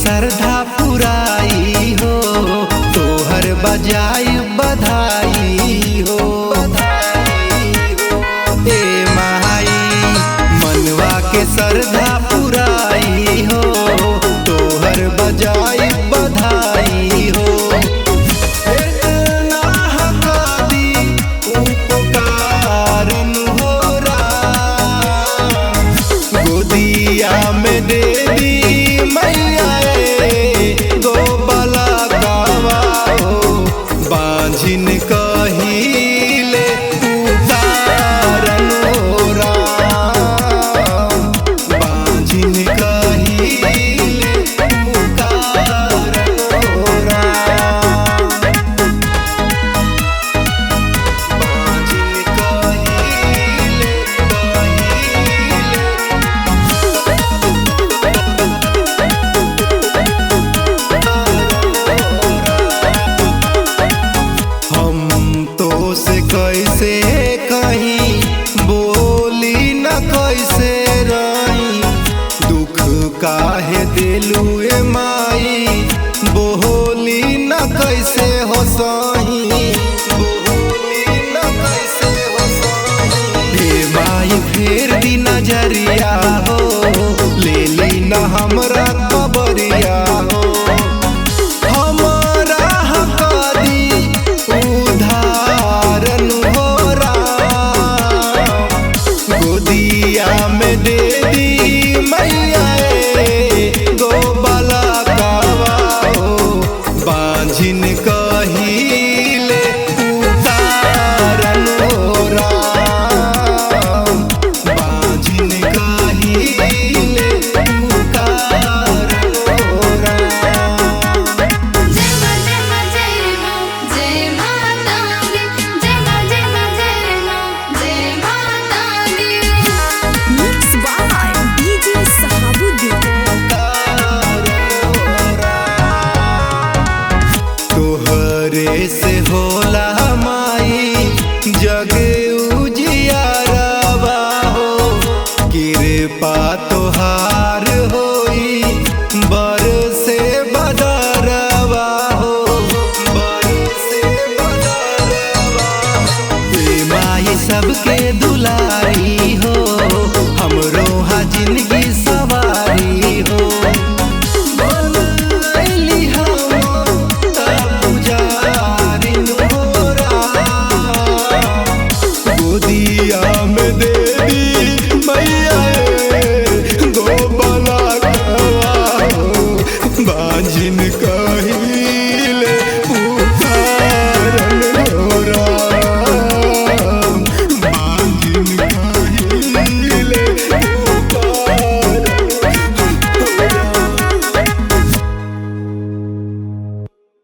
श्रद्धा पुराई हो तोहर बजाई बधाई हो ए माई मनवा के श्रद्धा पुराई हो तोहर बजाई बधाई हो गोदिया में दे दी मैया बांझिन कहिले उतारन हो राम बांझिन कहिले उतारन हो राम बांझिन कहिले से कैसे कहीं बोली न कैसे रही दुख काहे दिलू ए माई बोली न कैसे हो सही बोली न कैसे हो सही हे माई फेर दी नजरिया हो ले ली न हमरा खबरिया हो में दे दी मैया गो बाला कावा हो बांझिन कही